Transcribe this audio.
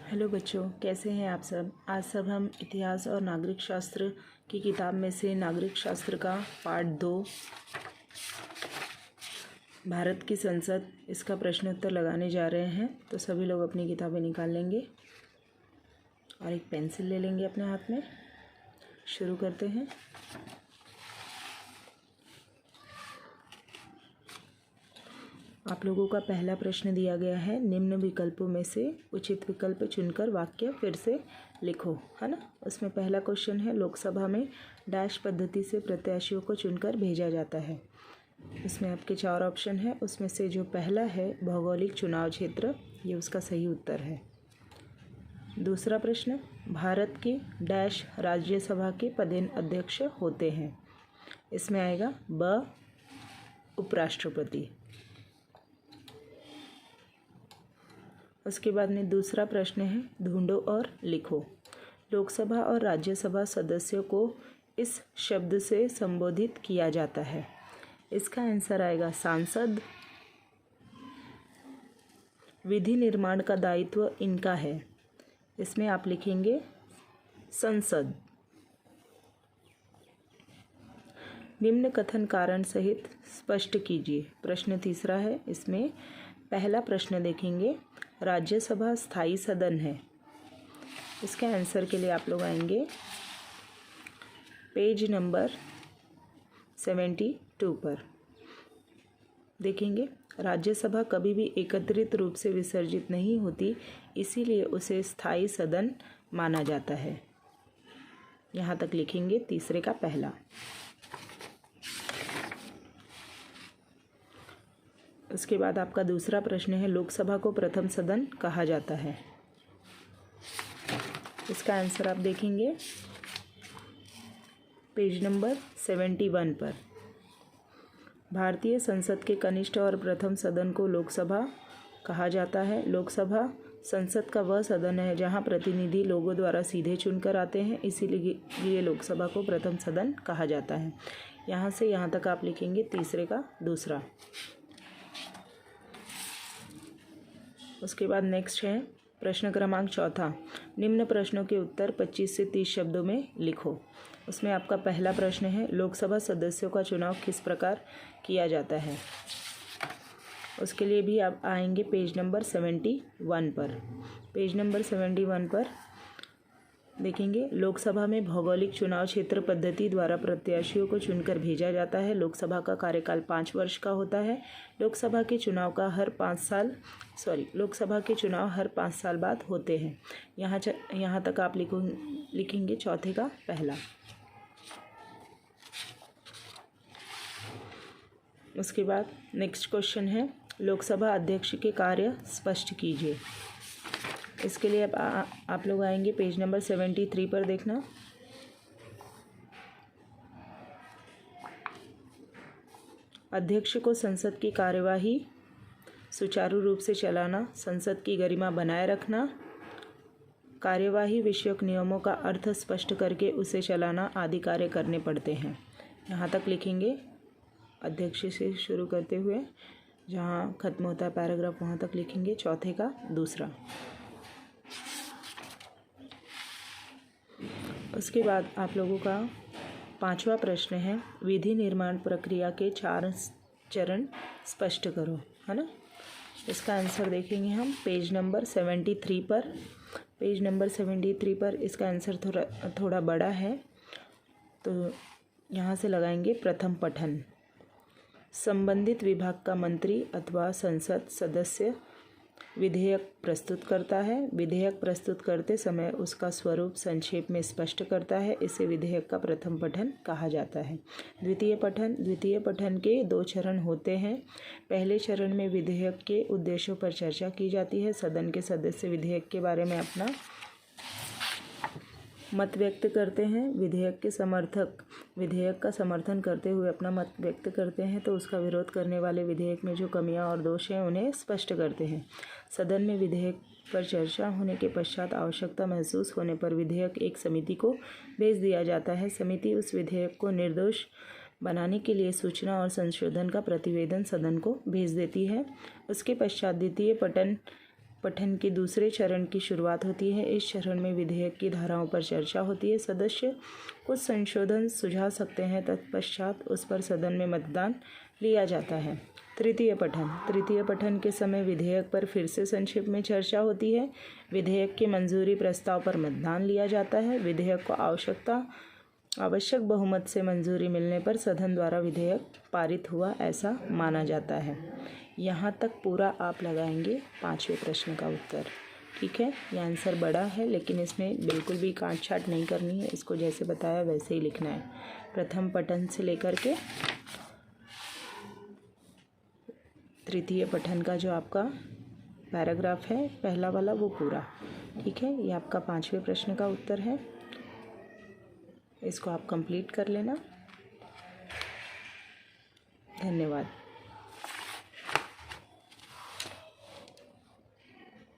Hello बच्चों, कैसे हैं आप सब। आज सब हम इतिहास और नागरिक शास्त्र की किताब में से नागरिक शास्त्र का पार्ट 2 भारत की संसद, इसका प्रश्न उत्तर लगाने जा रहे हैं। तो सभी लोग अपनी किताबें निकाल लेंगे और एक पेंसिल ले लेंगे अपने हाथ में। शुरू करते हैं। आप लोगों का पहला प्रश्न दिया गया है, निम्न विकल्पों में से उचित विकल्प चुनकर वाक्य फिर से लिखो, है ना। उसमें पहला क्वेश्चन है, लोकसभा में डैश पद्धति से प्रत्याशियों को चुनकर भेजा जाता है। इसमें आपके 4 ऑप्शन है, उसमें से जो पहला है भौगोलिक चुनाव क्षेत्र, ये उसका सही उत्तर है। दूसरा प्रश्न, भारत के डैश राज्यसभा के पदेन अध्यक्ष होते हैं। इसमें आएगा ब उपराष्ट्रपति। उसके बाद में दूसरा प्रश्न है, ढूंढो और लिखो। लोकसभा और राज्यसभा सदस्यों को इस शब्द से संबोधित किया जाता है। इसका आंसर आएगा सांसद। विधि निर्माण का दायित्व इनका है। इसमें आप लिखेंगे संसद। निम्न कथन कारण सहित स्पष्ट कीजिए। प्रश्न तीसरा है, इसमें पहला प्रश्न देखेंगे, राज्यसभा स्थायी सदन है। इसके आंसर के लिए आप लोग आएंगे पेज नंबर 72 पर। देखेंगे, राज्यसभा कभी भी एकत्रित रूप से विसर्जित नहीं होती, इसीलिए उसे स्थायी सदन माना जाता है। यहाँ तक लिखेंगे तीसरे का पहला। उसके बाद आपका दूसरा प्रश्न है, लोकसभा को प्रथम सदन कहा जाता है। इसका आंसर आप देखेंगे पेज नंबर 71 पर। भारतीय संसद के कनिष्ठ और प्रथम सदन को लोकसभा कहा जाता है। लोकसभा संसद का वह सदन है जहां प्रतिनिधि लोगों द्वारा सीधे चुनकर आते हैं, इसीलिए लोकसभा को प्रथम सदन कहा जाता है। यहाँ से यहाँ तक आप लिखेंगे तीसरे का दूसरा। उसके बाद नेक्स्ट है प्रश्न क्रमांक 4, निम्न प्रश्नों के उत्तर 25 से 30 शब्दों में लिखो। उसमें आपका पहला प्रश्न है, लोकसभा सदस्यों का चुनाव किस प्रकार किया जाता है। उसके लिए भी आप आएंगे पेज नंबर 71 पर। पेज नंबर 71 पर देखेंगे, लोकसभा में भौगोलिक चुनाव क्षेत्र पद्धति द्वारा प्रत्याशियों को चुनकर भेजा जाता है। लोकसभा का कार्यकाल 5 वर्ष का होता है। लोकसभा के चुनाव हर 5 साल बाद होते हैं। यहाँ तक आप लिखेंगे चौथे का पहला। उसके बाद नेक्स्ट क्वेश्चन है, लोकसभा अध्यक्ष के कार्य स्पष्ट कीजिए। इसके लिए आप लोग आएंगे पेज नंबर 73 पर। देखना, अध्यक्ष को संसद की कार्यवाही सुचारू रूप से चलाना, संसद की गरिमा बनाए रखना, कार्यवाही विषयक नियमों का अर्थ स्पष्ट करके उसे चलाना आदि कार्य करने पड़ते हैं। यहाँ तक लिखेंगे अध्यक्ष से शुरू करते हुए जहाँ खत्म होता है पैराग्राफ, वहाँ तक लिखेंगे चौथे का दूसरा। उसके बाद आप लोगों का 5वां प्रश्न है, विधि निर्माण प्रक्रिया के 4 चरण स्पष्ट करो, है ना। इसका आंसर देखेंगे हम पेज नंबर 73 पर। पेज नंबर 73 पर इसका आंसर थोड़ा बड़ा है, तो यहाँ से लगाएंगे प्रथम पठन। संबंधित विभाग का मंत्री अथवा संसद सदस्य विधेयक प्रस्तुत करता है। विधेयक प्रस्तुत करते समय उसका स्वरूप संक्षेप में स्पष्ट करता है। इसे विधेयक का प्रथम पठन कहा जाता है। द्वितीय पठन के 2 चरण होते हैं। पहले चरण में विधेयक के उद्देश्यों पर चर्चा की जाती है। सदन के सदस्य विधेयक के बारे में अपना मत व्यक्त करते हैं। विधेयक के समर्थक विधेयक का समर्थन करते हुए अपना मत व्यक्त करते हैं, तो उसका विरोध करने वाले विधेयक में जो कमियां और दोष हैं उन्हें स्पष्ट करते हैं। सदन में विधेयक पर चर्चा होने के पश्चात आवश्यकता महसूस होने पर विधेयक एक समिति को भेज दिया जाता है। समिति उस विधेयक को निर्दोष बनाने के लिए सूचना और संशोधन का प्रतिवेदन सदन को भेज देती है। उसके पश्चात द्वितीय पठन पठन के दूसरे चरण की शुरुआत होती है। इस चरण में विधेयक की धाराओं पर चर्चा होती है। सदस्य कुछ संशोधन सुझा सकते हैं, तत्पश्चात उस पर सदन में मतदान लिया जाता है। तृतीय पठन के समय विधेयक पर फिर से संक्षेप में चर्चा होती है। विधेयक की मंजूरी प्रस्ताव पर मतदान लिया जाता है। विधेयक को आवश्यक बहुमत से मंजूरी मिलने पर सदन द्वारा विधेयक पारित हुआ ऐसा माना जाता है। यहाँ तक पूरा आप लगाएंगे 5वें प्रश्न का उत्तर। ठीक है, ये आंसर बड़ा है लेकिन इसमें बिल्कुल भी काट छाट नहीं करनी है, इसको जैसे बताया वैसे ही लिखना है। प्रथम पठन से लेकर के तृतीय पठन का जो आपका पैराग्राफ है पहला वाला वो पूरा। ठीक है, ये आपका 5वें प्रश्न का उत्तर है। इसको आप कंप्लीट कर लेना। धन्यवाद।